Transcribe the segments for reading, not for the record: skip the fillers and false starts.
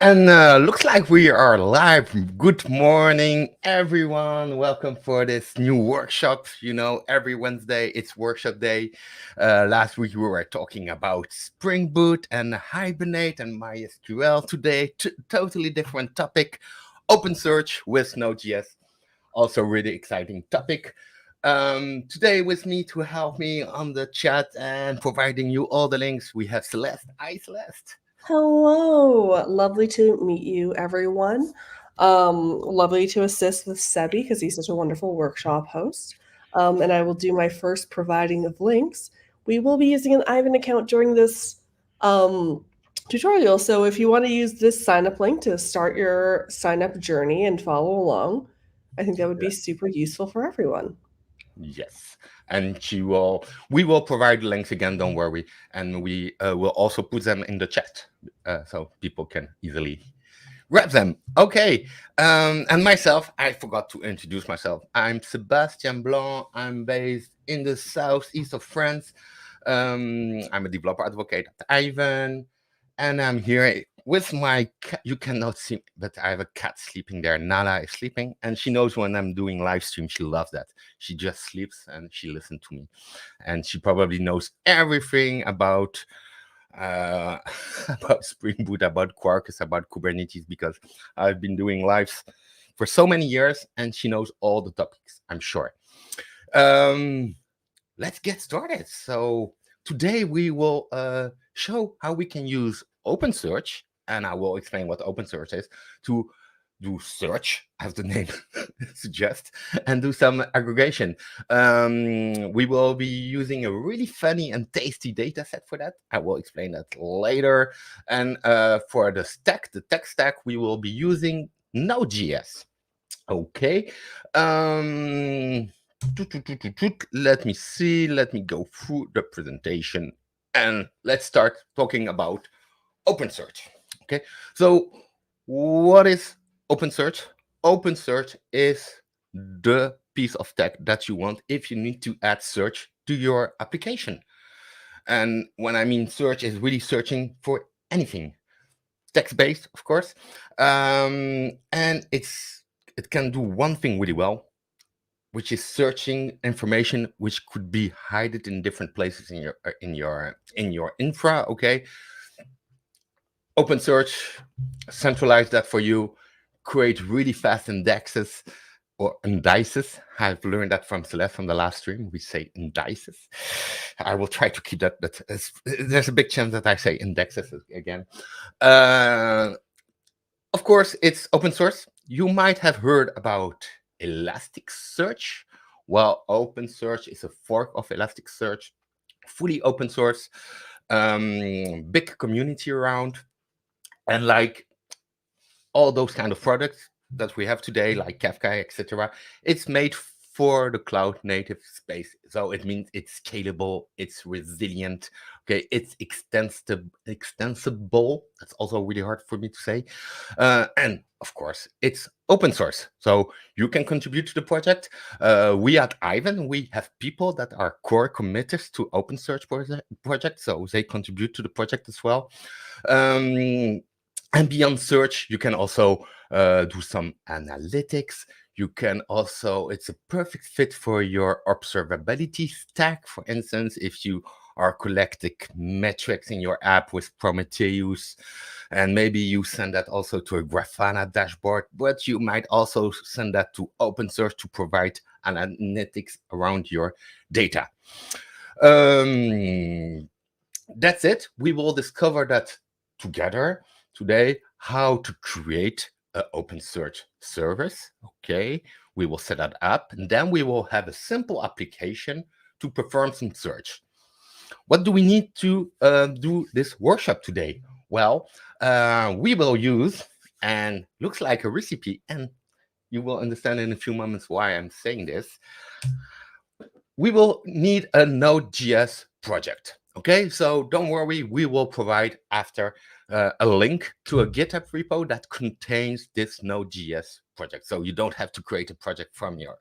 And looks like we are live. Good morning, everyone. Welcome for this new workshop. You know, every Wednesday it's workshop day. Last week we were talking about Spring Boot and Hibernate and MySQL. Today, totally different topic. OpenSearch with Node.js. Also, really exciting topic. Today with me to help me on the chat and providing you all the links, we have Celeste. Hi, Celeste. Hello, lovely to meet you, everyone. Lovely to assist with Sebi because he's such a wonderful workshop host. And I will do my first providing of links. We will be using an Aiven account during this um, tutorial. So if you want to use this sign up link to start your sign up journey and follow along, I think that would be super useful for everyone. Yes, and we will provide links again. Don't worry, and we will also put them in the chat so people can easily grab them. Okay, and myself, I forgot to introduce myself. I'm Sebastian Blanc. I'm based in the southeast of France. I'm a developer advocate at Aiven, and I'm here with my cat. You cannot see me, but I have a cat sleeping there. Nala is sleeping, and she knows when I'm doing live stream. She loves that. She just sleeps and she listens to me, and she probably knows everything about uh, about Spring Boot, about Quarkus, about Kubernetes, because I've been doing lives for so many years, and she knows all the topics, I'm sure. Um, let's get started. So today we will show how we can use OpenSearch, and I will explain what OpenSearch is, to do search, as the name suggests, and do some aggregation. We will be using a really funny and tasty data set for that. I will explain that later. And for the tech stack, we will be using Node.js. Okay. Let me see. Let me go through the presentation and let's start talking about OpenSearch. Okay. So, what is OpenSearch? OpenSearch is the piece of tech that you want if you need to add search to your application. And when I mean search, is really searching for anything text-based, of course, and it can do one thing really well, which is searching information which could be hidden in different places in your infra. Okay, OpenSearch centralize that for you, create really fast indexes or indices. I've learned that from Celeste from the last stream. We say indices. I will try to keep that, but there's a big chance that I say indexes again. Uh, of course, it's open source. You might have heard about Elasticsearch. Well, OpenSearch is a fork of Elasticsearch, fully open source, big community around, and like all those kind of products that we have today, like Kafka, etc., it's made for the cloud native space. So it means it's scalable, it's resilient, okay, it's extensible. That's also really hard for me to say. And of course, it's open source. So you can contribute to the project. We at Aiven, we have people that are core committers to OpenSearch project, so they contribute to the project as well. And beyond search, you can also do some analytics. You can also, it's a perfect fit for your observability stack. For instance, if you are collecting metrics in your app with Prometheus, and maybe you send that also to a Grafana dashboard, but you might also send that to OpenSearch to provide analytics around your data. That's it. We will discover that together today, how to create an OpenSearch service. Okay, we will set that up, and then we will have a simple application to perform some search. What do we need to do this workshop today? Well, we will use, and looks like a recipe, and you will understand in a few moments why I'm saying this. We will need a Node.js project. Okay, so don't worry, we will provide after a link to a GitHub repo that contains this Node.js project. So you don't have to create a project from your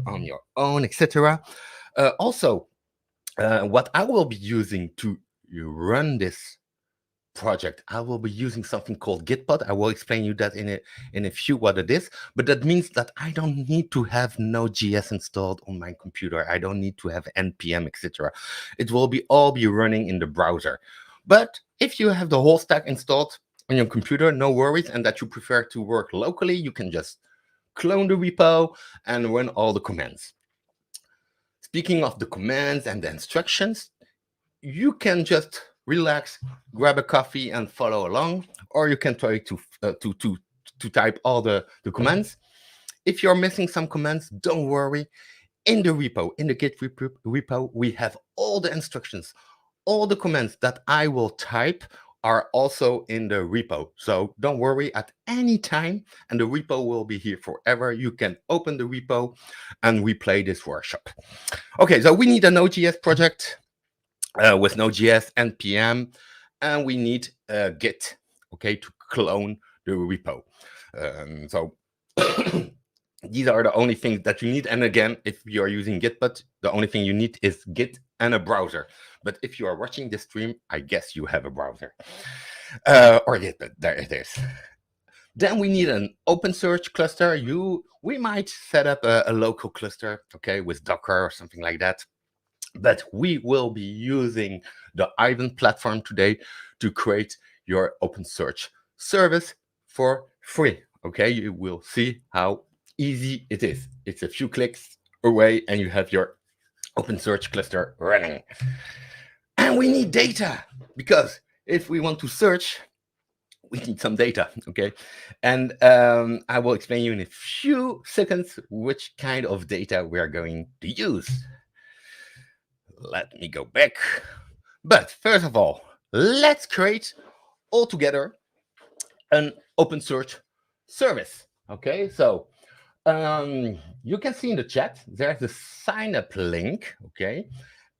on your own, etc. Also, what I will be using to run this project, I will be using something called Gitpod. I will explain you that in a few what it is, but that means that I don't need to have Node.js installed on my computer. I don't need to have npm, etc. It will all be running in the browser. But if you have the whole stack installed on your computer, no worries, and that you prefer to work locally, you can just clone the repo and run all the commands. Speaking of the commands and the instructions, you can just relax, grab a coffee and follow along, or you can try to type all the commands. If you're missing some commands, don't worry. In the repo, in the Git repo, we have all the instructions. All the commands that I will type are also in the repo. So don't worry, at any time, and the repo will be here forever. You can open the repo and replay this workshop. Okay, so we need a Node.js project with Node.js, npm, and we need Git, okay, to clone the repo. So these are the only things that you need. And again, if you are using Gitpod, the only thing you need is Git and a browser. But if you are watching this stream, I guess you have a browser. Or Gitpod, there it is. Then we need an OpenSearch cluster. We might set up a local cluster, okay, with Docker or something like that. But we will be using the Aiven platform today to create your OpenSearch service for free. Okay, you will see how easy it is. It's a few clicks away and you have your OpenSearch cluster running. And we need data, because if we want to search, we need some data, okay? And I will explain you in a few seconds which kind of data we are going to use. Let me go back. But first of all, let's create all together an OpenSearch service. Okay, so you can see in the chat, there's a sign up link. Okay,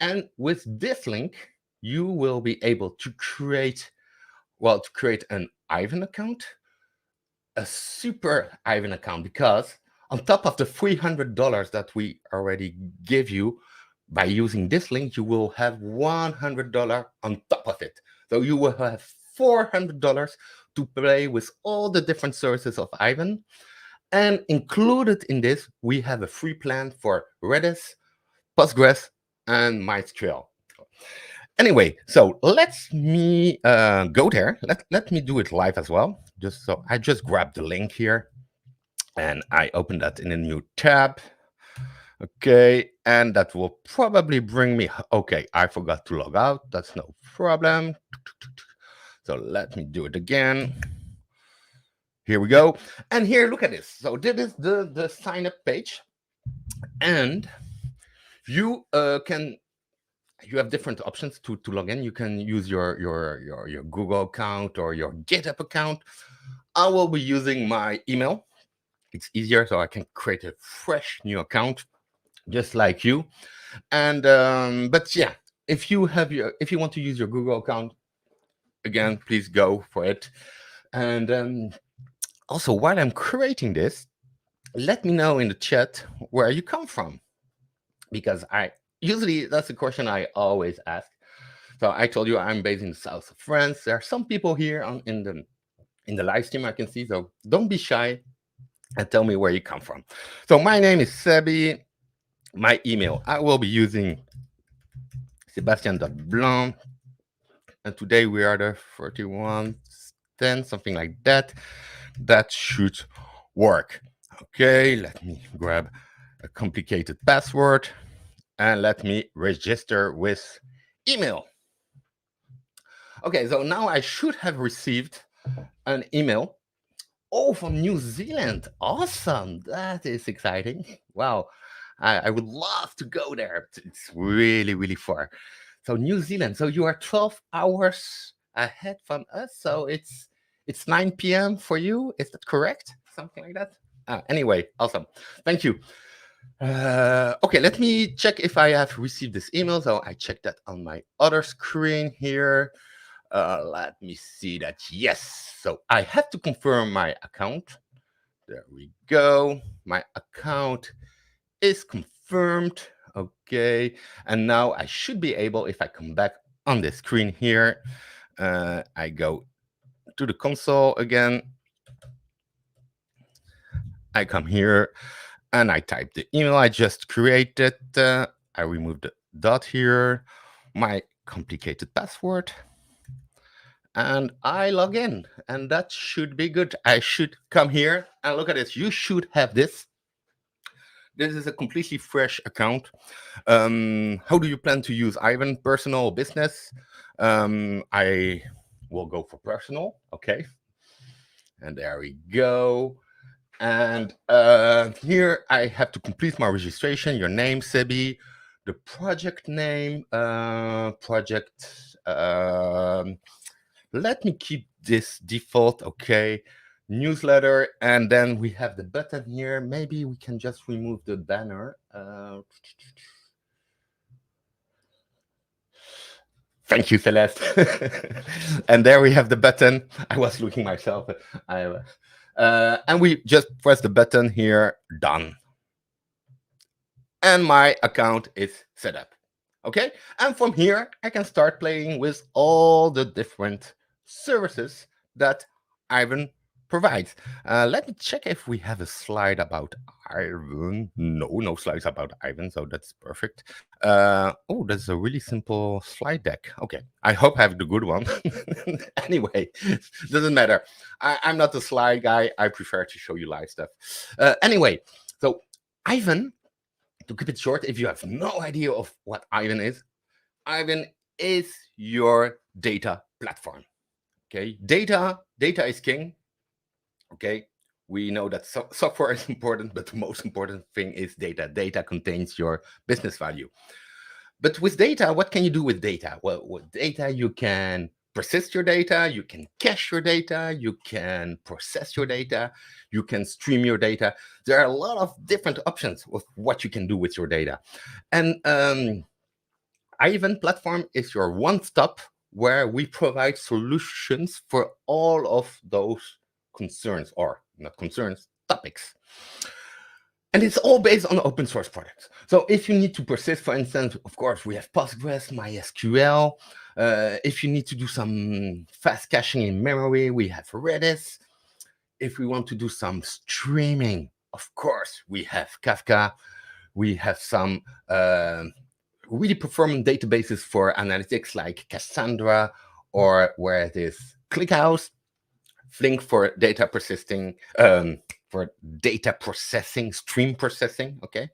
and with this link, you will be able to create an Aiven account, a super Aiven account, because on top of the $300 that we already give you, by using this link, you will have $100 on top of it. So you will have $400 to play with all the different services of Aiven. And included in this, we have a free plan for Redis, Postgres, and MySQL. Anyway, so let me go there. Let me do it live as well. I just grabbed the link here and I open that in a new tab. Okay, and that will probably bring me, okay, I forgot to log out. That's no problem. So let me do it again. Here we go. And here, look at this. So this is the sign up page. And you have different options to log in. You can use your Google account or your GitHub account. I will be using my email. It's easier, so I can create a fresh new account, just like you. And but yeah, if you want to use your Google account, again, please go for it. And also, while I'm creating this, let me know in the chat where you come from, because usually that's a question I always ask. So I told you I'm based in the south of France. There are some people here in the live stream I can see, so don't be shy and tell me where you come from. So my name is Sebi. My email, I will be using Sebastien.Blanc. And today we are the 3110, something like that. That should work. Okay, let me grab a complicated password and let me register with email. Okay, so now I should have received an email. Oh, from New Zealand. Awesome. That is exciting. Wow. I would love to go there. It's really, really far. So New Zealand. So you are 12 hours ahead from us. So it's 9 p.m. for you. Is that correct? Something like that. Anyway, awesome. Thank you. Okay, let me check if I have received this email. So I check that on my other screen here. Let me see that. Yes. So I have to confirm my account. There we go. My account is confirmed. Okay. And now I should be able, if I come back on the screen here, I go to the console again. I come here and I type the email I just created. I remove the dot here, my complicated password, and I log in, and that should be good. I should come here and look at this. You should have this. This is a completely fresh account. How do you plan to use Aiven? Personal or business? I will go for personal. Okay. And there we go. And here I have to complete my registration. Your name, Sebi, the project name, let me keep this default, okay. Newsletter, and then we have the button here. Maybe we can just remove the banner. Thank you, Celeste. And there we have the button. I was looking myself. And we just press the button here, done. And my account is set up. Okay, and from here, I can start playing with all the different services that Aiven provides. Let me check if we have a slide about Aiven. No slides about Aiven, so that's perfect. Oh, that's a really simple slide deck. Okay, I hope I have the good one. Anyway, doesn't matter. I'm not a slide guy. I prefer to show you live stuff. Anyway, so Aiven, to keep it short, if you have no idea of what Aiven is your data platform. Okay, data is king. Okay, we know that software is important, but the most important thing is data. Data contains your business value. But with data, what can you do with data? Well, with data, you can persist your data, you can cache your data, you can process your data, you can stream your data. There are a lot of different options of what you can do with your data. And Aiven platform is your one-stop where we provide solutions for all of those concerns, or not concerns, topics. And it's all based on open source products. So if you need to persist, for instance, of course, we have Postgres, MySQL. If you need to do some fast caching in memory, we have Redis. If we want to do some streaming, of course, we have Kafka. We have some really performant databases for analytics like Cassandra, or where it is ClickHouse, Flink for data persisting, for data processing, stream processing, okay?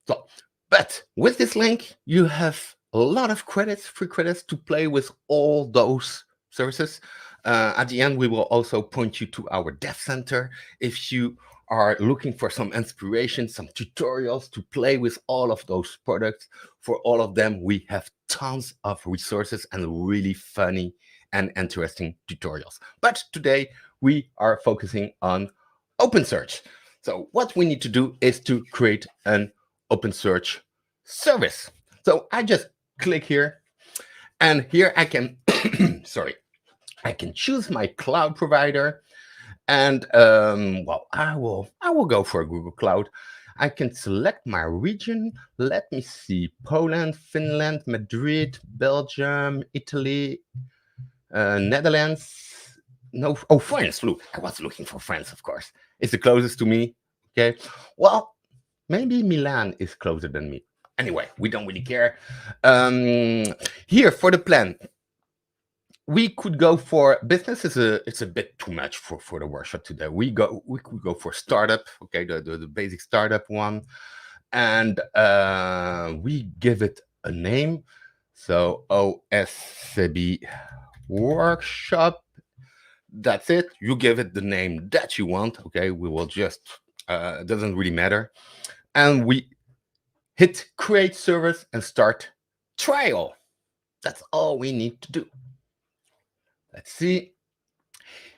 So, but with this link, you have a lot of credits, free credits to play with all those services. At the end, we will also point you to our dev center. If you are looking for some inspiration, some tutorials to play with all of those products, for all of them, we have tons of resources and really funny and interesting tutorials. But today, we are focusing on OpenSearch. So what we need to do is to create an OpenSearch service. So I just click here, and here I can, I can choose my cloud provider, and well, I will go for a Google Cloud. I can select my region. Let me see: Poland, Finland, Madrid, Belgium, Italy, Netherlands. No, oh, France. Look, I was looking for France, of course. It's the closest to me. Okay. Well, maybe Milan is closer than me. Anyway, we don't really care. Here for the plan, we could go for business. It's a bit too much for the workshop today. We could go for startup. Okay, the basic startup one, and we give it a name. So OSCB workshop. That's it. You give it the name that you want. Okay, we will just doesn't really matter, and we hit create service and start trial. That's all we need to do. Let's see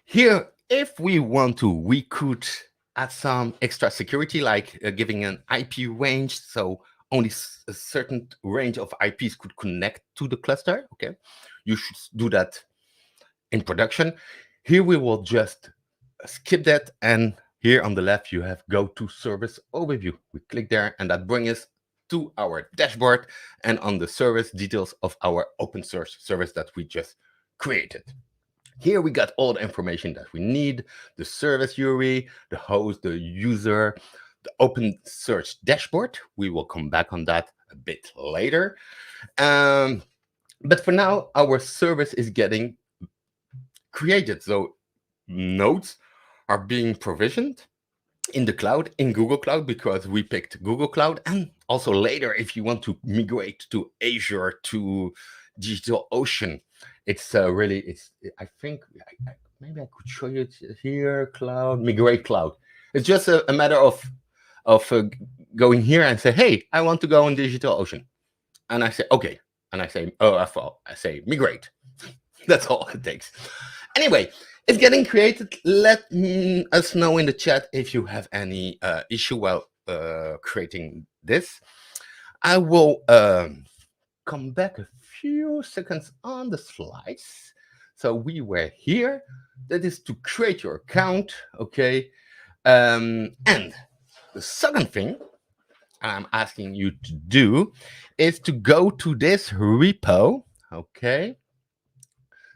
here. If we want to, we could add some extra security, like giving an IP range, so only a certain range of IPs could connect to the cluster. Okay, you should do that in production. Here we will just skip that, and here on the left you have go to service overview. We click there, and that brings us to our dashboard and on the service details of our OpenSearch service that we just created. Here we got all the information that we need: the service URI, the host, the user, the OpenSearch dashboard. We will come back on that a bit later. But for now, our service is getting created. So nodes are being provisioned in the cloud, in Google Cloud, because we picked Google Cloud. And also later, if you want to migrate to Azure, to DigitalOcean, it's I think, maybe I could show you it here, cloud, migrate cloud. It's just a matter of going here and say, hey, I want to go on DigitalOcean. And I say, okay. And I say, I say migrate. That's all it takes. Anyway, it's getting created. Let us know in the chat if you have any issue while creating this. I will come back a few seconds on the slides. So we were here. That is to create your account, okay? And the second thing I'm asking you to do is to go to this repo, okay?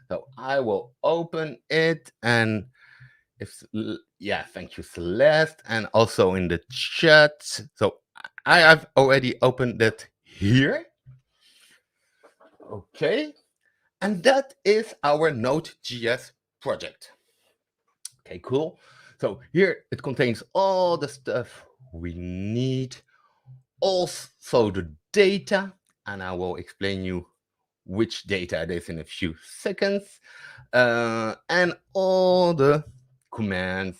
So I will open it, and thank you, Celeste, and also in the chat. So I have already opened it here. Okay, and that is our Node.js project. Okay, cool. So here it contains all the stuff we need, also the data, and I will explain you which data it is in a few seconds, and all the commands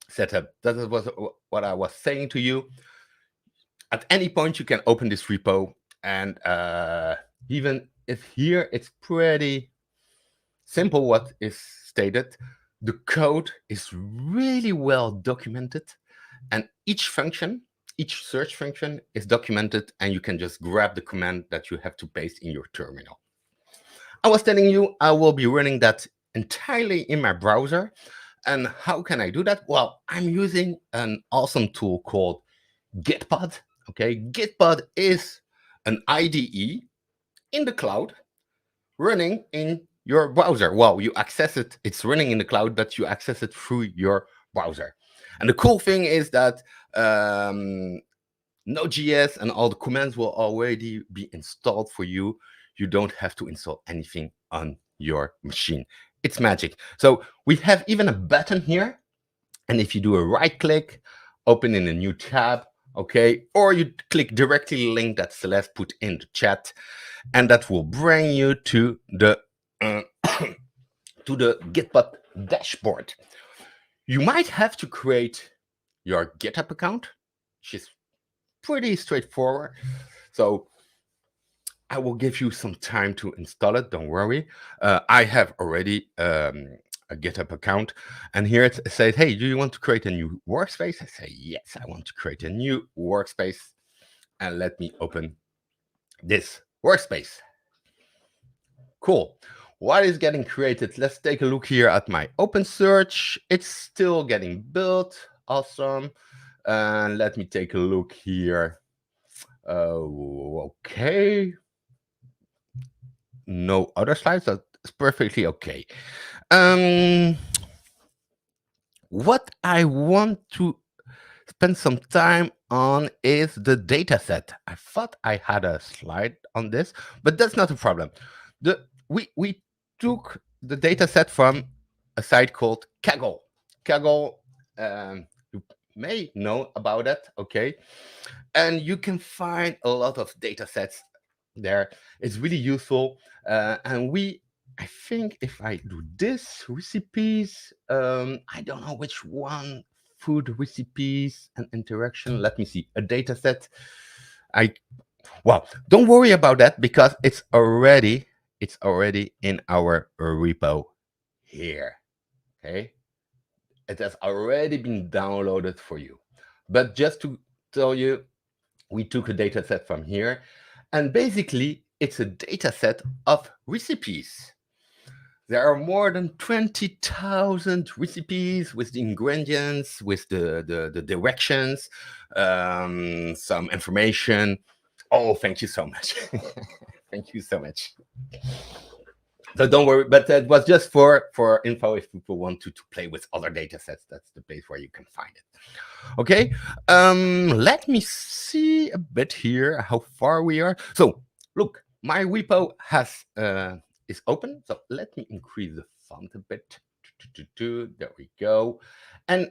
setup. That was what I was saying to you. At any point, you can open this repo, and even if here it's pretty simple what is stated, the code is really well documented, and each function, each search function is documented, and you can just grab the command that you have to paste in your terminal. I was telling you I will be running that entirely in my browser. And how can I do that? Well, I'm using an awesome tool called Gitpod. Okay, Gitpod is an IDE in the cloud running in your browser. Well, you access it, it's running in the cloud, but you access it through your browser. And the cool thing is that Node.js and all the commands will already be installed for you. You don't have to install anything on your machine. It's magic. So we have even a button here. And if you do a right click, open in a new tab, okay, or you click directly the link that Celeste put in the chat, and that will bring you to the to the Gitpod dashboard. You might have to create your GitHub account, which is pretty straightforward. So I will give you some time to install it. Don't worry. I have already a GitHub account, and here it says, hey, do you want to create a new workspace? I say, yes, I want to create a new workspace. And let me open this workspace. Cool. What is getting created? Let's take a look here at my OpenSearch. It's still getting built. Awesome. And let me take a look here. Okay. No other slides. That's perfectly okay. What I want to spend some time on is the data set. I thought I had a slide on this, but that's not a problem. We took the data set from a site called Kaggle. Kaggle, you may know about it, okay? And you can find a lot of data sets there. It's really useful. And I think if I do this, recipes, I don't know which one, food recipes and interaction. Let me see, a data set. Well, don't worry about that because it's already in our repo here, okay? It has already been downloaded for you. But just to tell you, we took a data set from here, and basically it's a data set of recipes. There are more than 20,000 recipes with the ingredients, with the directions, some information. Oh, thank you so much. Thank you so much. So don't worry, but it was just for info if people want to play with other data sets. That's the place where you can find it. Okay, let me see a bit here how far we are. So look, my repo is open. So let me increase the font a bit. There we go. And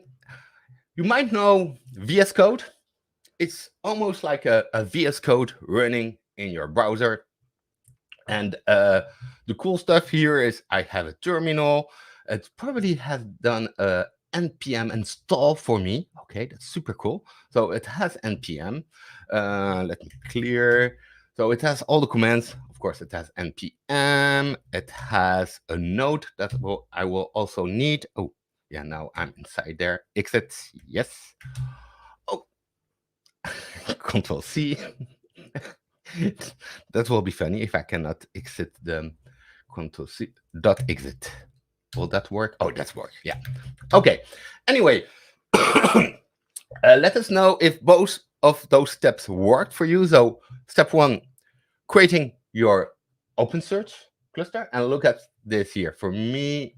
you might know VS Code. It's almost like a VS Code running in your browser. And the cool stuff here is I have a terminal. It probably has done a npm install for me. Okay, that's super cool. So it has npm. Let me clear. So it has all the commands. Of course, it has npm. It has a node that I will also need. Oh, yeah, now I'm inside there. Exit, yes. Oh, Control C. That will be funny if I cannot exit the Control C dot exit. Will that work? Oh, that's work. Yeah. Okay. Anyway, let us know if both of those steps worked for you. So, step one, creating your OpenSearch cluster, and look at this here. For me,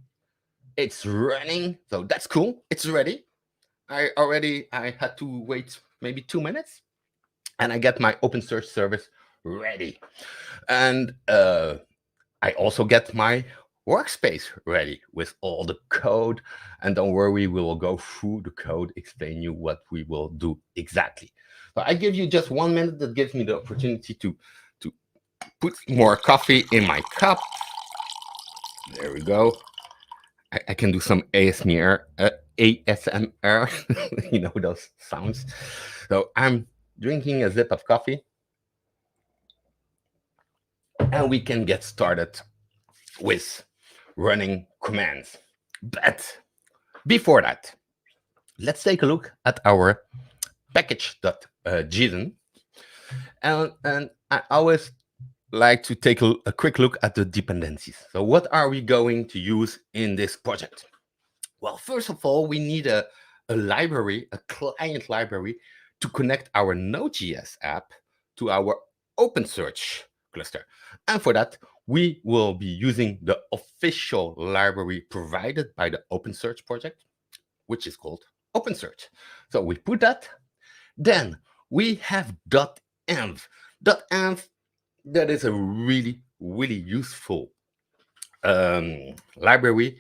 it's running, so that's cool. It's ready. I had to wait maybe 2 minutes, and I get my OpenSearch service ready. And I also get my workspace ready with all the code. And don't worry, we will go through the code, explain you what we will do exactly. So I give you just 1 minute. That gives me the opportunity to put more coffee in my cup. There we go. I can do some ASMR, you know those sounds. So I'm drinking a sip of coffee, and we can get started with running commands. But before that, let's take a look at our package.json. And I always like to take a quick look at the dependencies. So what are we going to use in this project? Well, first of all, we need a library, a client library, to connect our Node.js app to our OpenSearch cluster. And for that, we will be using the official library provided by the OpenSearch project, which is called OpenSearch. So we put that. Then we have .env. .env, that is a really, really useful library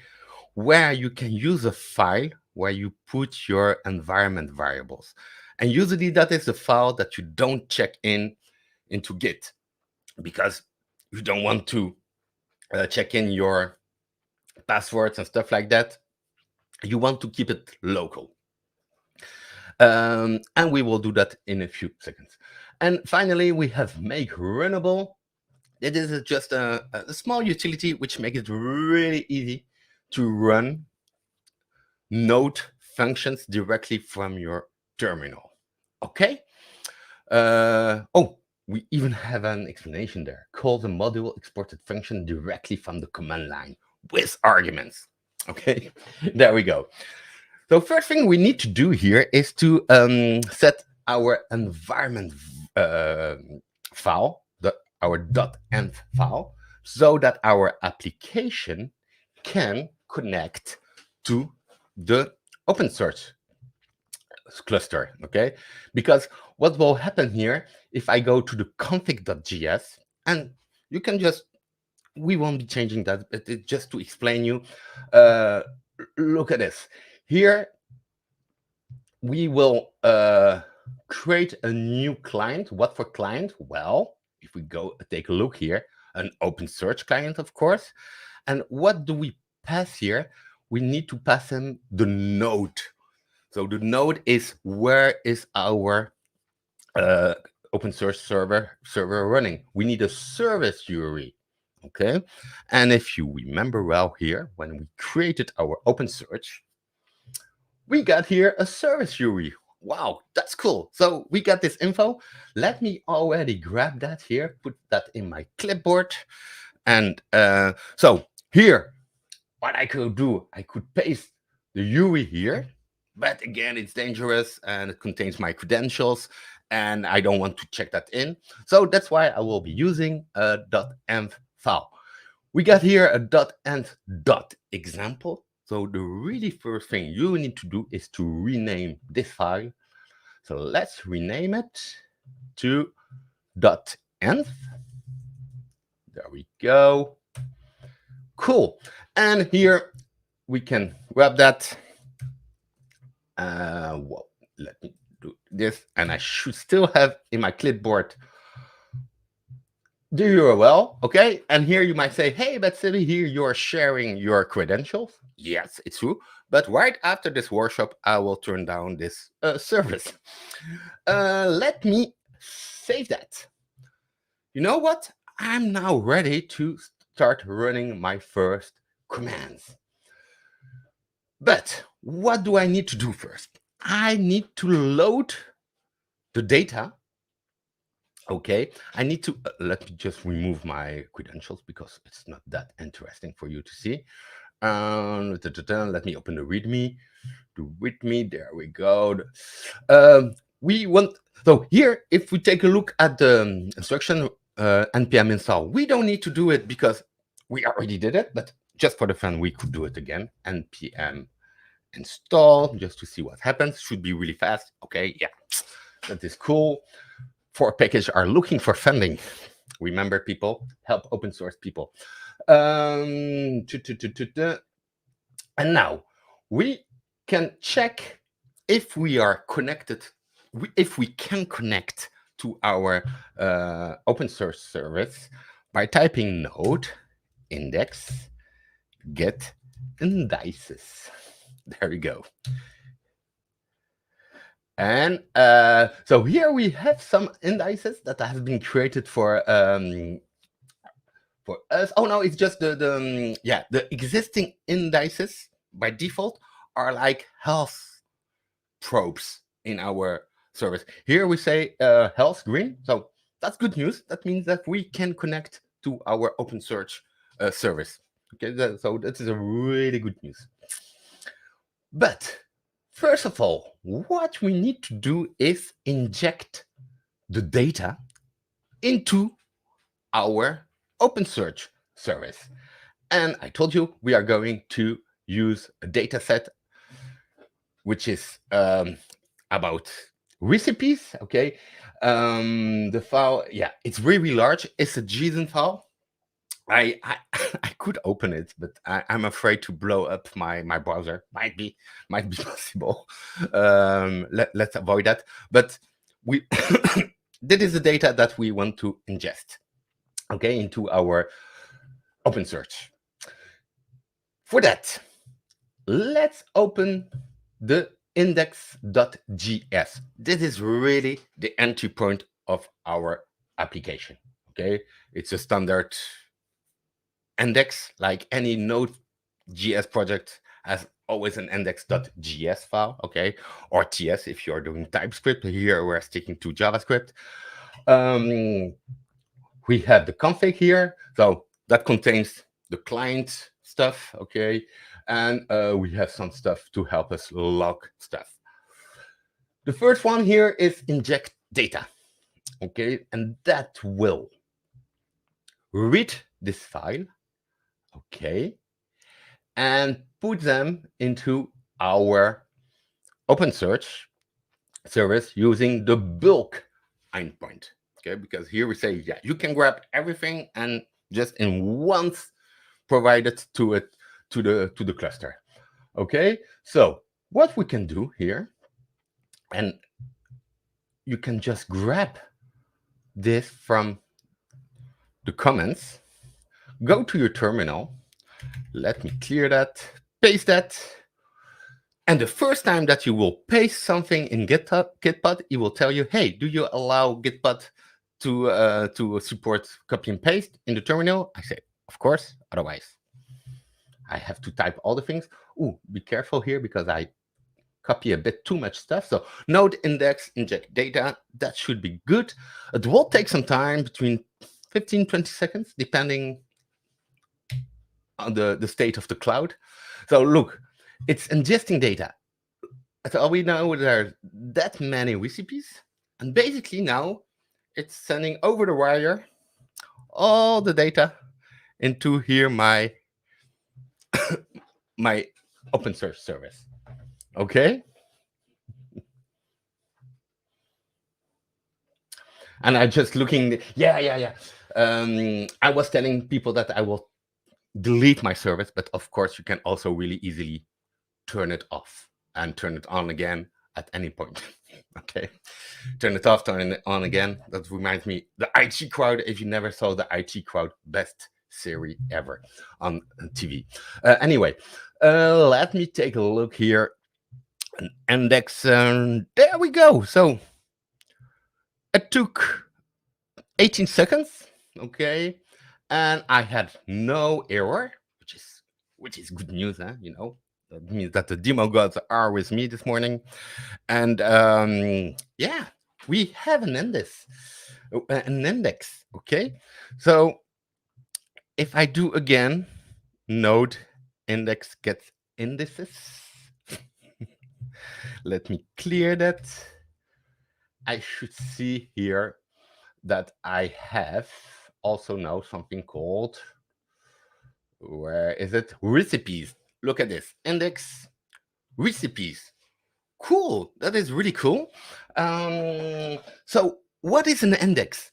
where you can use a file where you put your environment variables. And usually that is the file that you don't check into Git, because you don't want to check in your passwords and stuff like that. You want to keep it local. And we will do that in a few seconds. And finally, we have make runnable. It is just a small utility which makes it really easy to run Node functions directly from your terminal. Okay. Oh, we even have an explanation there. Call the module exported function directly from the command line with arguments. Okay, there we go. So first thing we need to do here is to set our environment file, our .env file, so that our application can connect to the OpenSearch cluster, okay? Because what will happen here, if I go to the config.js, and you can just, we won't be changing that, but just to explain you, look at this. Here, we will create a new client. What for client? Well, if we go take a look here, an OpenSearch client, of course. And what do we pass here? We need to pass in the node. So the node is where is our OpenSearch server running. We need a service URI, okay? And if you remember well here, when we created our OpenSearch, we got here a service URI. Wow, that's cool. So we got this info. Let me already grab that here, put that in my clipboard. And so here, what I could do, I could paste the URI here, but again, it's dangerous and it contains my credentials and I don't want to check that in. So that's why I will be using a .env file. We got here a .end .example. So the really first thing you need to do is to rename this file. So let's rename it to .env. There we go. Cool. And here we can grab that. Well, let me do this. And I should still have in my clipboard the URL, okay? And here you might say, hey, but Silly, here you're sharing your credentials. Yes, it's true. But right after this workshop, I will turn down this service. Let me save that. You know what? I'm now ready to start running my first commands. But what do I need to do first? I need to load the data. Okay, I need to, let me just remove my credentials because it's not that interesting for you to see. Let me open the README. The README, there we go. We want, so here, if we take a look at the instruction npm install, we don't need to do it because we already did it, but just for the fun, we could do it again. npm install, just to see what happens. Should be really fast. Okay, yeah, that is cool. For package are looking for funding. Remember, people, help open source people. And now we can check if we are connected, if we can connect to our open source service by typing node index get indices. There we go. And so here we have some indices that have been created for us. Oh no, it's just the existing indices by default are like health probes in our service. Here we say health green, so that's good news. That means that we can connect to our OpenSearch service. Okay, so that is a really good news. But first of all, what we need to do is inject the data into our OpenSearch service. And I told you we are going to use a data set which is about recipes, okay? The file, yeah, it's really large. It's a JSON file. I could open it, but I'm afraid to blow up my browser. Might be possible. Let's avoid that. But we that is the data that we want to ingest, okay, into our OpenSearch. For that, let's open the index.js. This is really the entry point of our application. Okay, it's a standard index, like any Node.js project has always an index.js file, okay, or TS if you're doing TypeScript. Here we're sticking to JavaScript. We have the config here, so that contains the client stuff, okay, and we have some stuff to help us log stuff. The first one here is inject data, okay, and that will read this file, okay, and put them into our OpenSearch service using the bulk endpoint, okay, because here we say, yeah, you can grab everything and just in once provide it to the cluster, okay. So what we can do here, and you can just grab this from the comments, go to your terminal, let me clear that, paste that, and the first time that you will paste something in Gitpod, it will tell you, hey, do you allow Gitpod to support copy and paste in the terminal? I say, of course, otherwise I have to type all the things. Ooh, be careful here because I copy a bit too much stuff. So node index, inject data, that should be good. It will take some time, between 15, 20 seconds, depending on the state of the cloud. So look, it's ingesting data. So we know there are that many recipes. And basically now it's sending over the wire all the data into here my my OpenSearch service. Okay. And I just looking, yeah. I was telling people that I will delete my service, but of course you can also really easily turn it off and turn it on again at any point. Okay, turn it off, turn it on again. That reminds me, the IT Crowd. If you never saw the IT Crowd, best series ever on TV. Anyway, let me take a look here. An index. There we go. So it took 18 seconds. Okay, and I had no error, which is good news, huh? You know, that means that the demo gods are with me this morning. And yeah, we have an index. Okay, so if I do again, node index gets indices. Let me clear that. I should see here that I have also now something called, where is it? Recipes. Look at this, index recipes. Cool, that is really cool. So what is an index?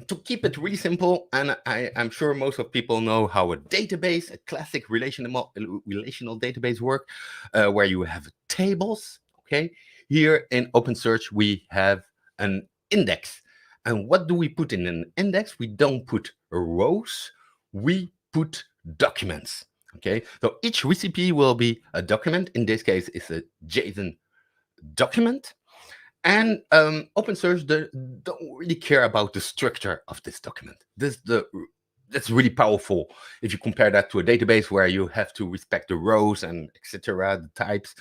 To keep it really simple, and I'm sure most of people know how a database, a classic relational database work, where you have tables. Okay, here in OpenSearch we have an index. And what do we put in an index? We don't put rows, we put documents. Okay, so each recipe will be a document. In this case, it's a JSON document. And OpenSearch don't really care about the structure of this document. That's really powerful if you compare that to a database where you have to respect the rows and etc., the types.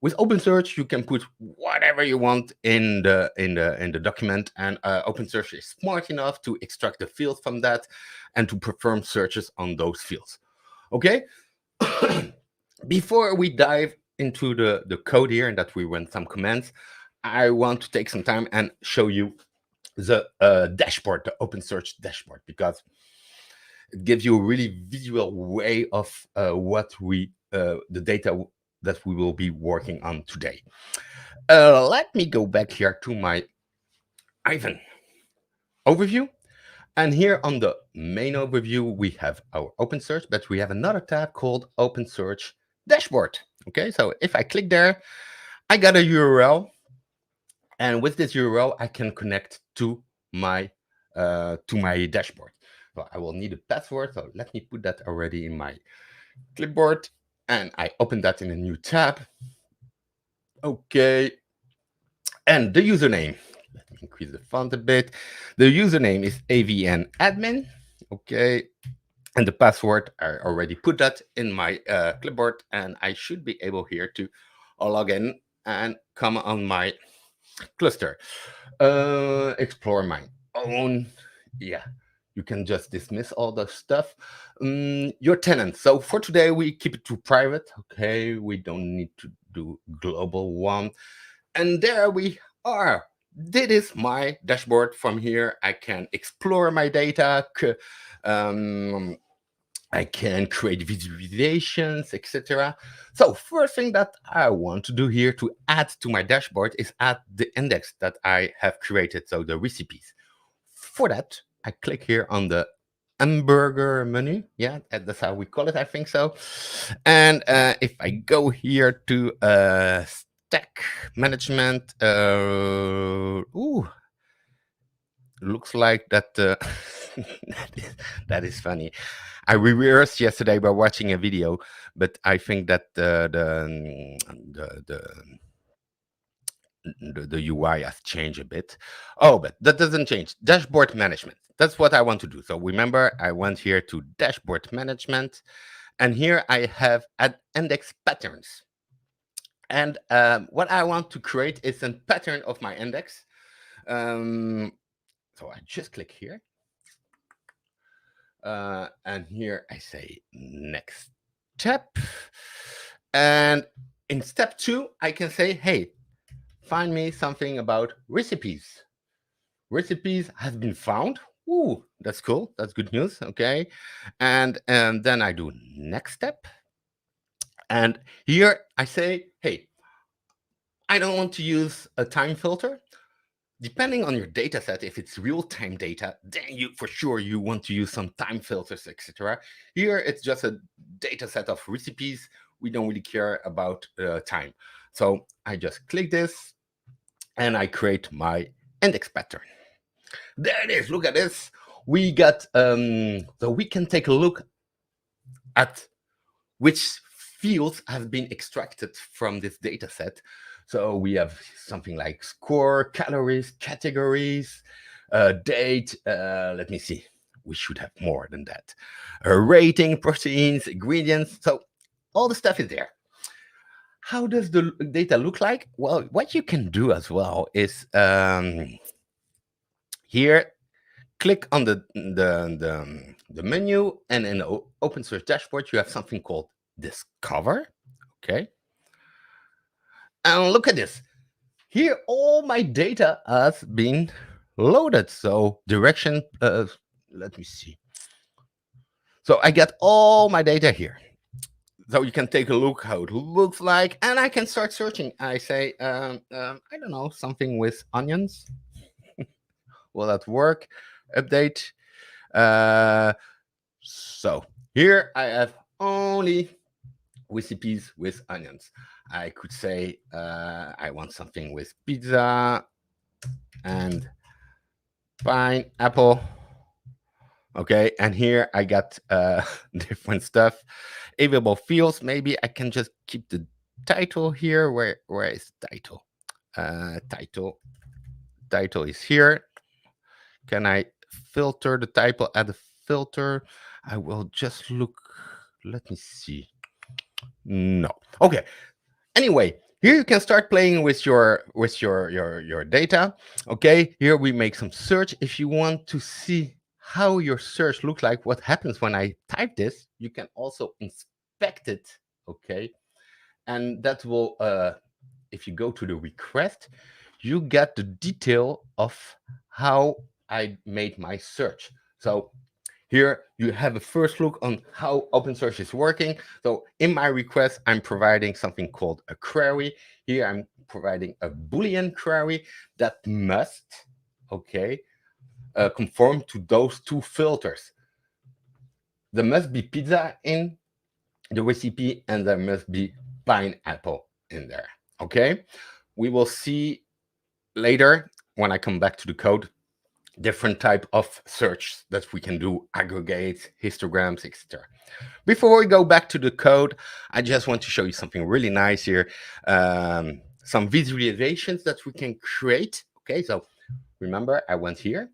With OpenSearch, you can put whatever you want in the document, and OpenSearch is smart enough to extract the fields from that and to perform searches on those fields. Okay. Before we dive into the code here and that we run some commands, I want to take some time and show you the dashboard, the OpenSearch dashboard, because it gives you a really visual way of the data that we will be working on today. Let me go back here to my Aiven overview. And here on the main overview, we have our OpenSearch, but we have another tab called OpenSearch Dashboard. Okay, so if I click there, I got a URL. And with this URL, I can connect to my dashboard. So I will need a password. So let me put that already in my clipboard. And I open that in a new tab. Okay. And the username. Let me increase the font a bit. The username is AVN admin. Okay. And the password, I already put that in my clipboard. And I should be able here to log in and come on my cluster. Explore my own. Yeah, you can just dismiss all the stuff. Your tenant. So for today, we keep it to private. Okay, we don't need to do global one. And there we are. This is my dashboard. From here, I can explore my data. I can create visualizations, etc. So first thing that I want to do here to add to my dashboard is add the index that I have created, so the recipes. For that, I click here on the hamburger menu. Yeah, that's how we call it, I think so. And if I go here to stack management, looks like that that is funny. I reversed yesterday by watching a video, but I think that the UI has changed a bit. Oh, but that doesn't change. Dashboard management. That's what I want to do. So remember, I went here to dashboard management, and here I have index patterns. And what I want to create is a pattern of my index. So I just click here. And here I say next step. And in step 2, I can say, hey, find me something about recipes. Recipes has been found. Ooh, that's cool. That's good news. Okay. And then I do next step. And here I say, hey, I don't want to use a time filter. Depending on your data set, if it's real-time data, then you for sure you want to use some time filters, etc. Here it's just a data set of recipes. We don't really care about time. So I just click this and I create my index pattern. There it is. Look at this. We got so we can take a look at which fields have been extracted from this data set. So we have something like score, calories, categories, date. Let me see. We should have more than that. Rating, proteins, ingredients. So all the stuff is there. How does the data look like? Well, what you can do as well is here, click on the menu, and in the OpenSearch dashboard, you have something called Discover. Okay. And look at this. Here, all my data has been loaded. So direction, let me see. So I get all my data here. So you can take a look how it looks like, and I can start searching. I say, I don't know, something with onions. Will that work? Update. So here I have only recipes with onions. I could say I want something with pizza and pineapple. Okay, and here I got different stuff. Available fields. Maybe I can just keep the title here. Where is the title? Title is here. Can I filter the title? Add a filter. I will just look. Let me see. No. Okay. Anyway, here you can start playing with your data. Okay. Here we make some search. If you want to see how your search looks like, what happens when I type this, you can also inspect it. Okay. And that will, if you go to the request, you get the detail of how I made my search. So here you have a first look on how OpenSearch is working. So in my request, I'm providing something called a query. Here I'm providing a Boolean query that must, okay, conform to those two filters. There must be pizza in the recipe, and there must be pineapple in there. Okay, we will see later when I come back to the code different type of search that we can do, aggregates, histograms, etc. Before we go back to the code, I just want to show you something really nice here. Some visualizations that we can create. Okay, so remember I went here,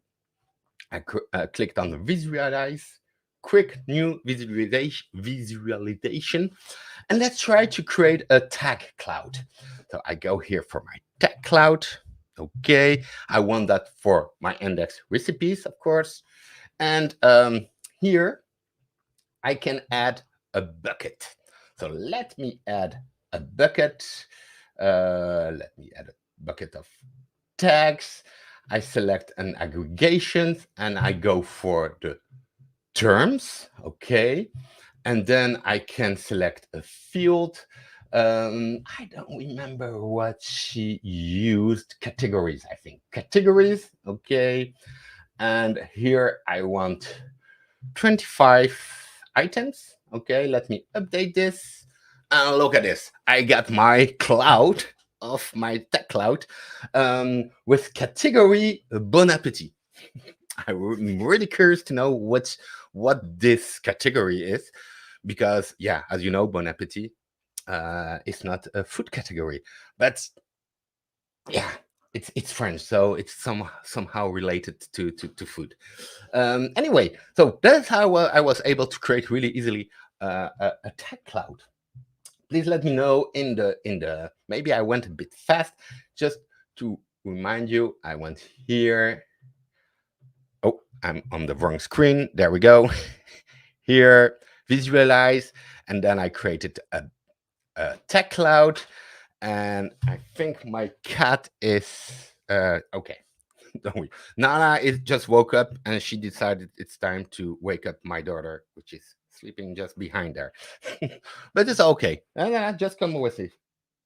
I clicked on the visualize, quick new visualization, and let's try to create a tag cloud. So I go here for my tag cloud. Okay, I want that for my index recipes, of course. And here I can add a bucket. So let me add a bucket. Let me add a bucket of tags. I select an aggregation and I go for the terms. Okay. And then I can select a field. I don't remember what she used. Categories, I think. Categories, okay. And here I want 25 items. Okay, let me update this. And look at this. I got my cloud of my tech cloud with category Bon Appetit. I'm really curious to know what this category is, because yeah, as you know, Bon Appetit is not a food category, but yeah, it's French, so it's somehow related to food. Anyway, so that's how I was able to create really easily a tag cloud. Please let me know in the maybe I went a bit fast. Just to remind you, I went here. Oh, I'm on the wrong screen. There we go. Here, visualize, and then I created a tag cloud, and I think my cat is okay. Don't we? Nana is just woke up and she decided it's time to wake up my daughter, which is sleeping just behind there. But it's okay. And just come with it.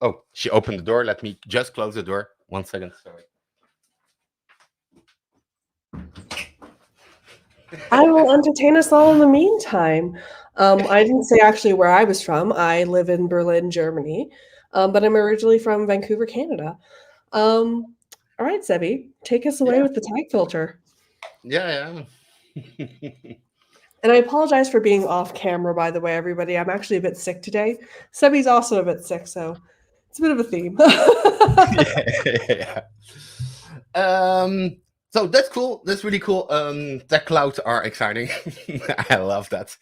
Oh, she opened the door. Let me just close the door. 1 second. Sorry. I will entertain us all in the meantime. I didn't say actually where I was from. I live in Berlin, Germany, but I'm originally from Vancouver, Canada. All right, Sebi, take us away with the tag filter. Yeah. And I apologize for being off camera, by the way, everybody. I'm actually a bit sick today. Sebi's also a bit sick, so it's a bit of a theme. Yeah. So that's cool. That's really cool. Tech clouds are exciting. I love that.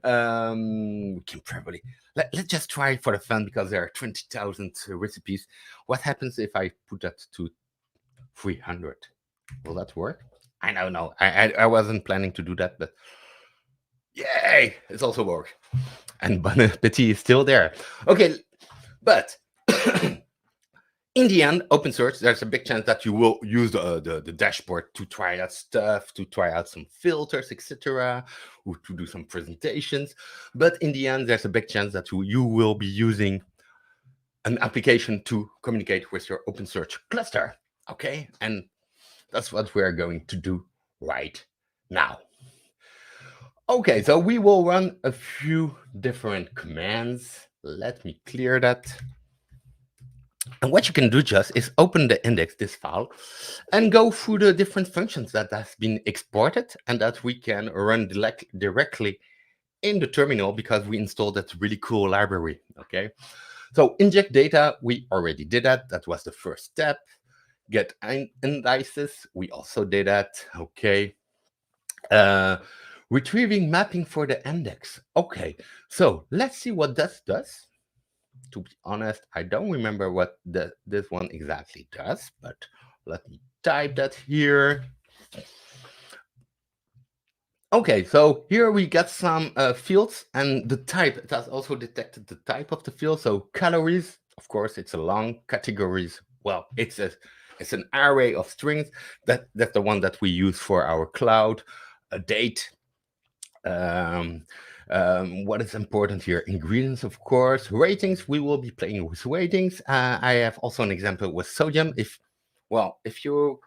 We can probably let's just try it for the fun because there are 20,000 recipes. What happens if I put that to 300? Will that work? I don't know. I wasn't planning to do that, but yay! It's also work. And Bon Appetit is still there. Okay, but in the end, OpenSearch, there's a big chance that you will use the dashboard to try out stuff, to try out some filters, etc., or to do some presentations. But in the end, there's a big chance that you will be using an application to communicate with your OpenSearch cluster. Okay, and that's what we're going to do right now. Okay, so we will run a few different commands. Let me clear that. And what you can do just is open the index, this file, and go through the different functions that has been exported and that we can run directly in the terminal because we installed that really cool library, okay? So inject data, we already did that. That was the first step. Get indices, we also did that, okay? Retrieving mapping for the index. Okay, so let's see what that does. To be honest, I don't remember what this one exactly does, but let me type that here. Okay, so here we got some fields and the type. It has also detected the type of the field. So calories, of course, it's a long. Categories, well, it's an array of strings. That's the one that we use for our cloud. A date. What is important here? Ingredients, of course. Ratings, we will be playing with ratings. I have also an example with sodium. If you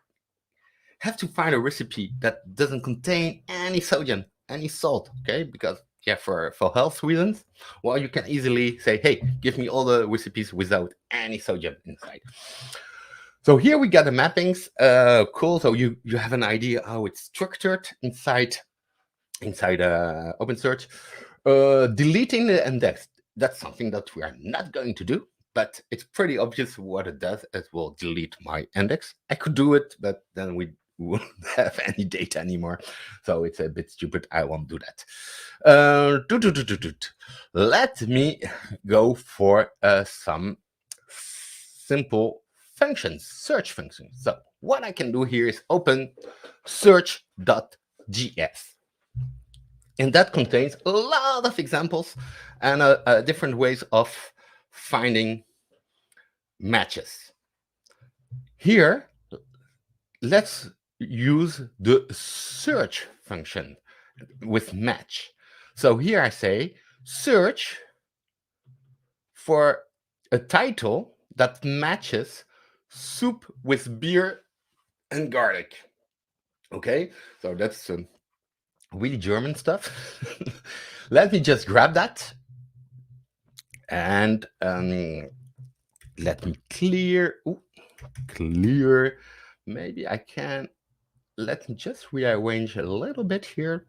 have to find a recipe that doesn't contain any sodium, any salt, okay? Because for health reasons, well, you can easily say, hey, give me all the recipes without any sodium inside. So here we got the mappings. Cool. So you have an idea how it's structured inside OpenSearch. Deleting the index, that's something that we are not going to do, but it's pretty obvious what it does. It will delete my index. I could do it, but then we won't have any data anymore. So it's a bit stupid. I won't do that. Let me go for some simple functions, search functions. So what I can do here is open search.js. And that contains a lot of examples and different ways of finding matches. Here, let's use the search function with match. So here I say search for a title that matches soup with beer and garlic. Okay, so that's really German stuff. Let me just grab that and let me clear. Clear. Maybe I can. Let me just rearrange a little bit here,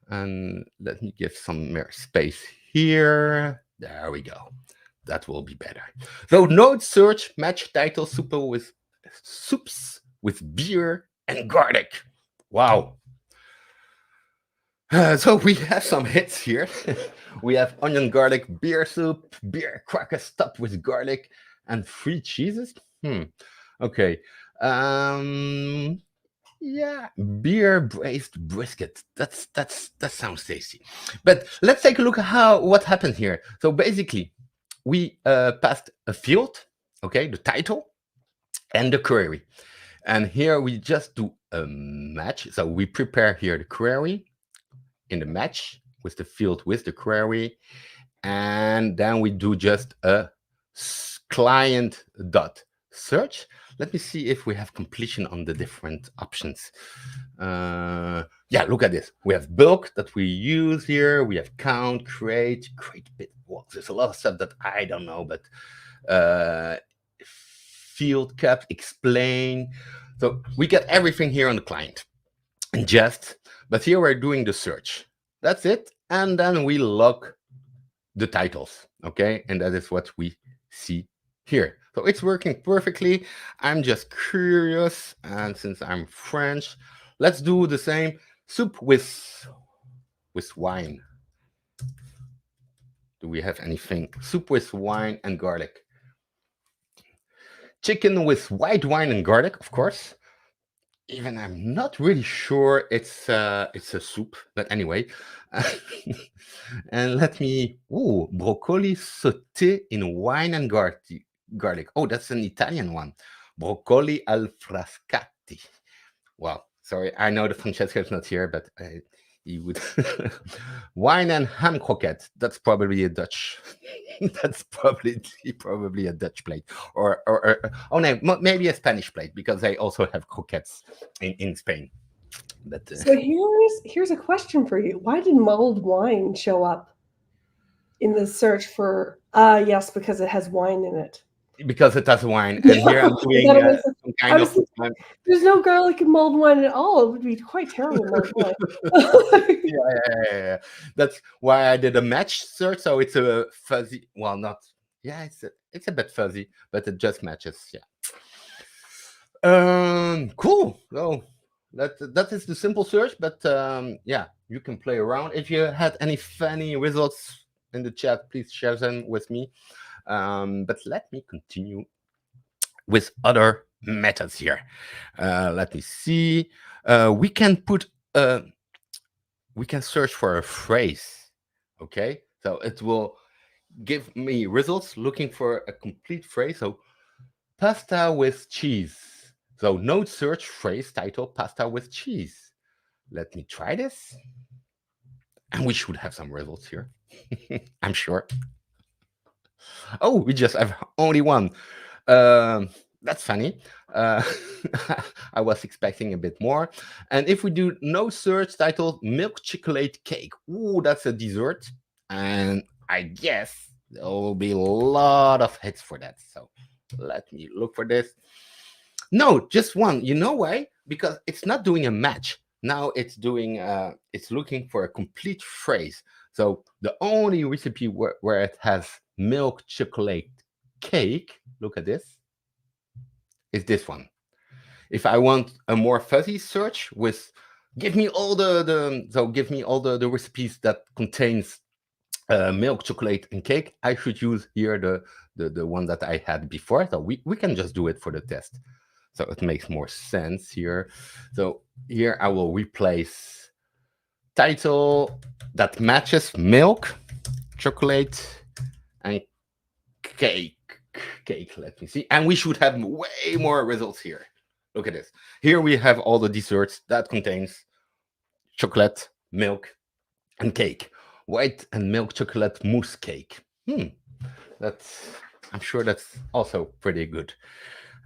and let me give some more space here. There we go. That will be better. So node search match title soups with beer and garlic. Wow. So we have some hits here. We have onion garlic beer soup, beer crackers topped with garlic, and 3 cheeses. Okay. Yeah, beer braised brisket. That sounds tasty. But let's take a look at what happened here. So basically, we passed a field, okay, the title, and the query. And here we just do a match. So we prepare here the query in the match with the field with the query. And then we do just a client dot search. Let me see if we have completion on the different options. Yeah, look at this. We have bulk that we use here. We have count, create bit. Well, there's a lot of stuff that I don't know, but field cap, explain. So we get everything here on the client. And but here we're doing the search. That's it. And then we log the titles, okay? And that is what we see here. So it's working perfectly. I'm just curious, and since I'm French, let's do the same. Soup with wine. Do we have anything? Soup with wine and garlic. Chicken with white wine and garlic, of course. Even I'm not really sure it's a soup, but anyway. And let me, broccoli sauté in wine and garlic. Oh, that's an Italian one. Broccoli al frascati. Well, sorry, I know the Francesco is not here, but he would. Wine and ham croquette. That's probably a Dutch. That's probably a Dutch plate, or oh no, maybe a Spanish plate, because they also have croquettes in Spain. But so here's a question for you. Why did mulled wine show up in the search for? Yes, because it has wine in it. Because it has wine, and here I'm doing some kind of. There's no garlic in mulled wine at all. It would be quite terrible mulled wine. Yeah. That's why I did a match search. So it's a fuzzy. Well, not. Yeah, it's a bit fuzzy, but it just matches. Yeah. Cool. So that is the simple search, but yeah, you can play around. If you had any funny results in the chat, please share them with me. But let me continue with other methods here. Let me see. We can search for a phrase. Okay, so it will give me results looking for a complete phrase. So pasta with cheese. So node search phrase title pasta with cheese. Let me try this. And we should have some results here. I'm sure. Oh, we just have only one. That's funny. I was expecting a bit more. And if we do no search title, milk chocolate cake. Ooh, that's a dessert. And I guess there will be a lot of hits for that. So let me look for this. No, just one. You know why? Because it's not doing a match. Now it's doing, it's looking for a complete phrase. So the only recipe where it has milk chocolate cake, look at this, is this one. If I want a more fuzzy search with, give me all the recipes that contains milk, chocolate, and cake, I should use here the one that I had before. So we can just do it for the test. So it makes more sense here. So here I will replace title that matches milk, chocolate, and cake. Let me see. And we should have way more results here. Look at this. Here we have all the desserts that contains chocolate, milk, and cake. White and milk chocolate mousse cake. I'm sure that's also pretty good.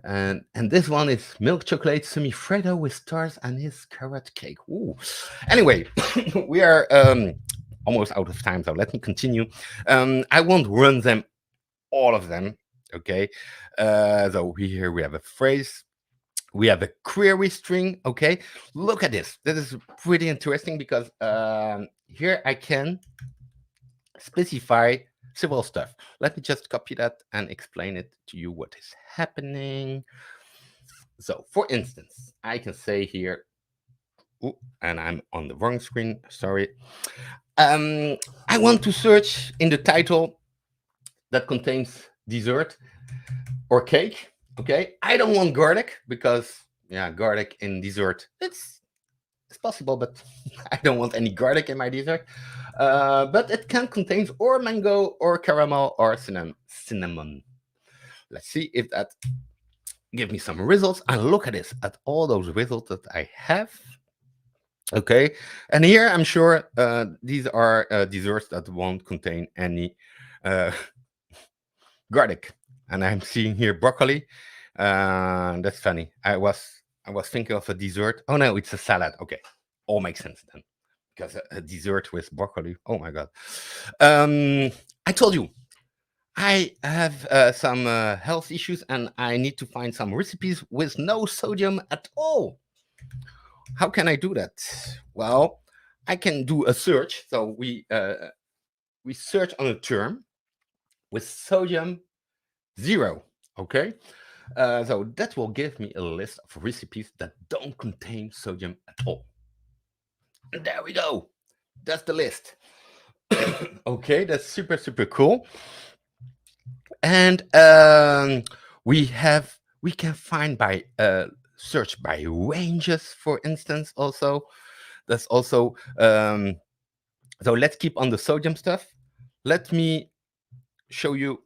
And this one is milk chocolate semi-freddo with stars and his carrot cake. Ooh. Anyway, we are almost out of time, so let me continue. I won't run them, all of them. Okay. So here we have a phrase. We have a query string. Okay. Look at this. This is pretty interesting because here I can specify several stuff. Let me just copy that and explain it to you what is happening. So for instance, I can say here, and I'm on the wrong screen, sorry. I want to search in the title that contains dessert or cake. Okay, I don't want garlic because garlic in dessert, it's possible, but I don't want any garlic in my dessert. But it can contain or mango or caramel or cinnamon. Let's see if that give me some results, and look at this, at all those results that I have. Okay, and here I'm sure these are desserts that won't contain any garlic, and I'm seeing here broccoli. That's funny. I was thinking of a dessert. Oh no, it's a salad. Okay, all makes sense then, because a dessert with broccoli. Oh my god. I told you I have some health issues, and I need to find some recipes with no sodium at all. How can I do that? Well, I can do a search. So we search on a term with sodium 0. Okay, so that will give me a list of recipes that don't contain sodium at all. And there we go. That's the list. Okay, that's super cool. And we can find by search by ranges, for instance. Also, that's also so let's keep on the sodium stuff. Let me show you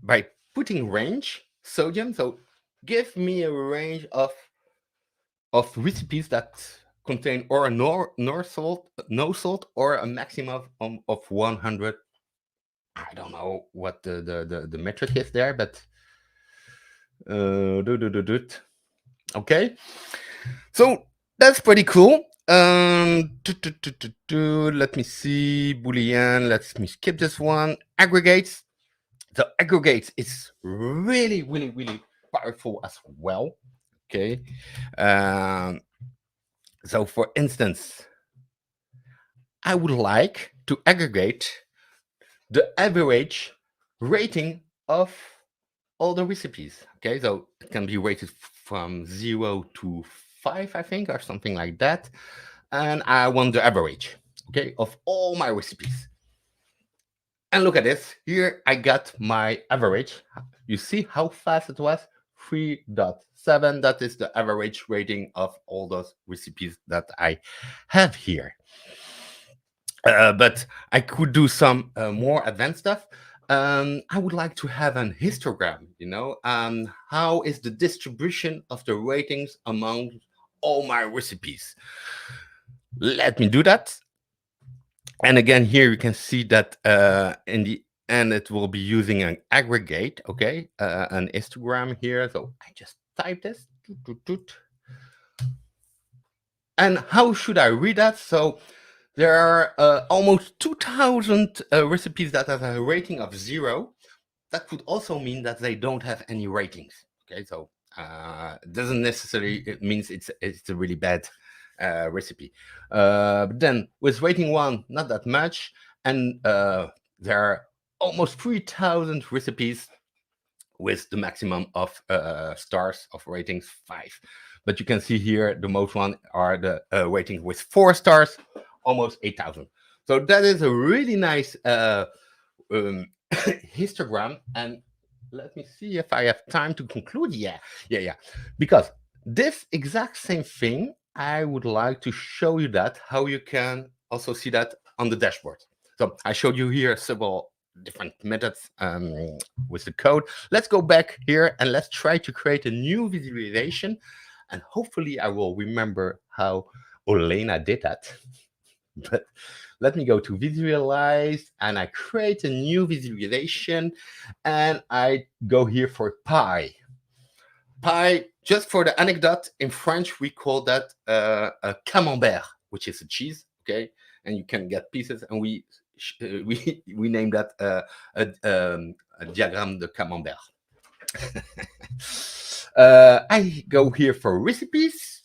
by putting range sodium. So give me a range of recipes that contain or no salt or a maximum of 100. I don't know what the metric is there, but okay. So that's pretty cool. Let me see. Boolean. Let me skip this one. Aggregates. So aggregates is really powerful as well. Okay. So for instance, I would like to aggregate the average rating of all the recipes. Okay, so it can be rated from 0 to 5, I think, or something like that. And I want the average, okay, of all my recipes. And look at this. Here I got my average. You see how fast it was? 3.7. That is the average rating of all those recipes that I have here. But I could do some more advanced stuff. I would like to have an histogram, how is the distribution of the ratings among all my recipes? Let me do that. And again, here you can see that in the end, it will be using an aggregate, okay, an histogram here. So I just type this. And how should I read that? So there are almost 2,000 recipes that have a rating of 0. That could also mean that they don't have any ratings. Okay, so it doesn't necessarily it means it's a really bad recipe. But then with rating 1, not that much, and there are almost 3,000 recipes with the maximum of stars of ratings 5. But you can see here the most one are the ratings with 4 stars, almost 8,000. So that is a really nice histogram. And let me see if I have time to conclude. Yeah. Because this exact same thing, I would like to show you that how you can also see that on the dashboard. So I showed you here several different methods with the code. Let's go back here and let's try to create a new visualization. And hopefully I will remember how Olena did that. But let me go to visualize and I create a new visualization and I go here for pie. Pie, just for the anecdote, in French, we call that a camembert, which is a cheese, okay? And you can get pieces and we name that a diagram de camembert. I go here for recipes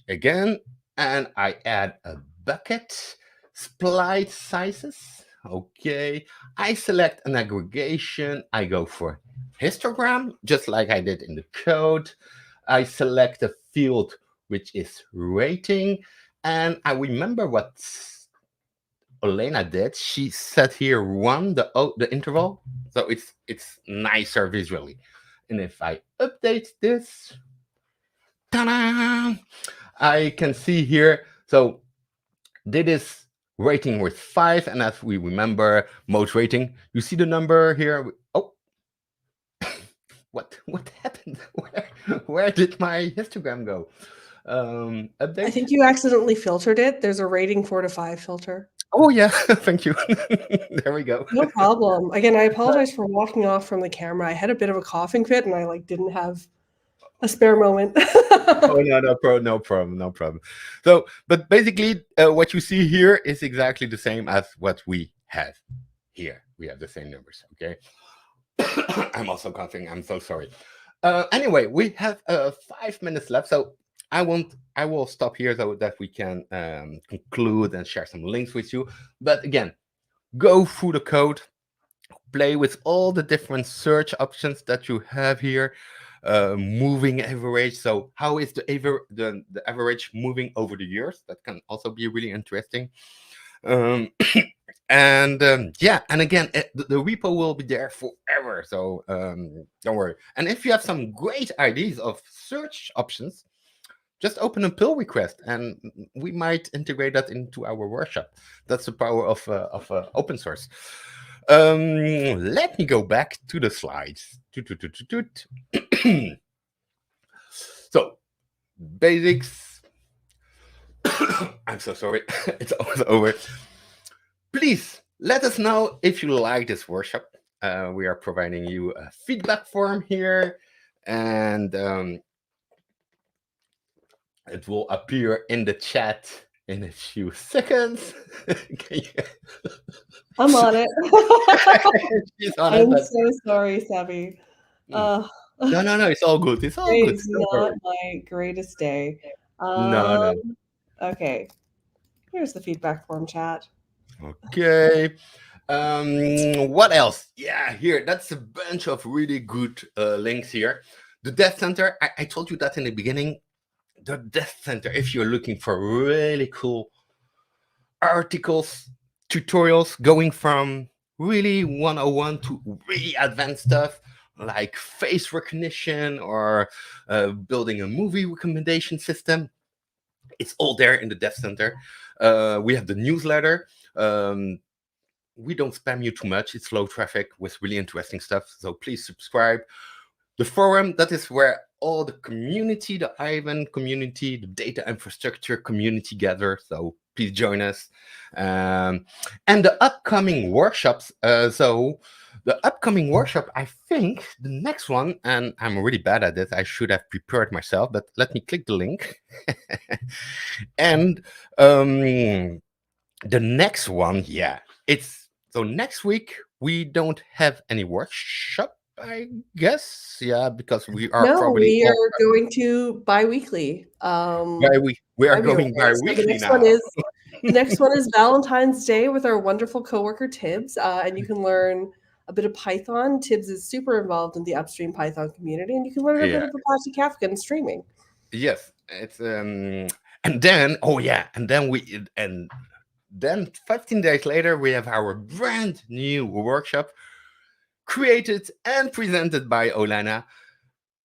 again, and I add a bucket, split sizes. Okay, I select an aggregation. I go for histogram, just like I did in the code. I select a field which is rating, and I remember what Olena did. She set here 1, the interval, so it's nicer visually. And if I update this, ta-da! I can see here. So this is rating with 5, and as we remember, most rating. You see the number here. Oh, what happened? Where did my histogram go? Update. I think you accidentally filtered it. There's a rating 4 to 5 filter. Oh yeah, thank you. There we go. No problem. Again, I apologize for walking off from the camera. I had a bit of a coughing fit, and I didn't have a spare moment. Oh no problem. So, but basically, what you see here is exactly the same as what we have here. We have the same numbers. Okay. I'm also coughing. I'm so sorry. Anyway, we have 5 minutes left, so I will stop here so that we can conclude and share some links with you. But again, go through the code, play with all the different search options that you have here. Moving average. So how is the average moving over the years? That can also be really interesting. And yeah, and again, the repo will be there forever. So don't worry. And if you have some great ideas of search options, just open a pull request, and we might integrate that into our workshop. That's the power of open source. Let me go back to the slides. So, basics. I'm so sorry. It's almost over. Please let us know if you like this workshop. We are providing you a feedback form here, and it will appear in the chat in a few seconds. I'm on it. She's on I'm it, so sorry, Savvy. No, it's all good. It's all good. Today's not my greatest day. No. Okay. Here's the feedback form chat. Okay. What else? Yeah, here. That's a bunch of really good links here. The Dev Center, I told you that in the beginning. The Dev Center, if you're looking for really cool articles, tutorials going from really 101 to really advanced stuff like face recognition or building a movie recommendation system, it's all there in the Dev Center. We have the newsletter. We don't spam you too much. It's low traffic with really interesting stuff. So please subscribe. The forum, that is where all the community, the Aiven community, the data infrastructure community gather. So please join us. And the upcoming workshops. So the upcoming workshop, I think the next one, and I'm really bad at this, I should have prepared myself, but let me click the link. And the next one, yeah, it's, so next week, we don't have any workshop, I guess. Yeah, because we are we are going to bi-weekly. We are going bi-weekly now. The next one is Valentine's Day with our wonderful coworker Tibbs, and you can learn a bit of Python. Tibbs is super involved in the upstream Python community, and you can learn a bit of Apache Kafka and streaming. Yes, it's and then then 15 days later we have our brand new workshop created and presented by Olana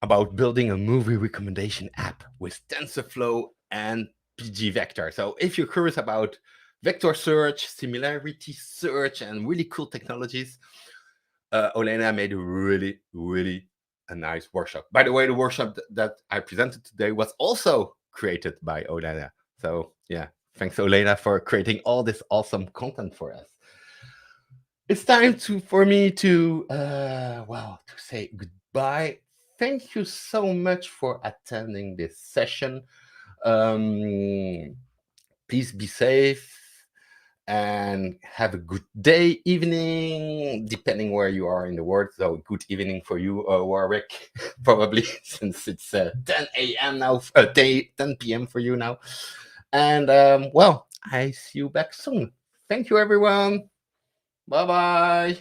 about building a movie recommendation app with TensorFlow and pgvector. So if you're curious about vector search, similarity search, and really cool technologies, Olana made a really, really a nice workshop. By the way, the workshop that I presented today was also created by Olana. So yeah, thanks Olana for creating all this awesome content for us. It's time for me to say goodbye. Thank you so much for attending this session. Please be safe and have a good day, evening, depending where you are in the world. So good evening for you, Warwick, probably, since it's 10 a.m. now, 10 p.m. for you now. And I see you back soon. Thank you, everyone. Bye-bye.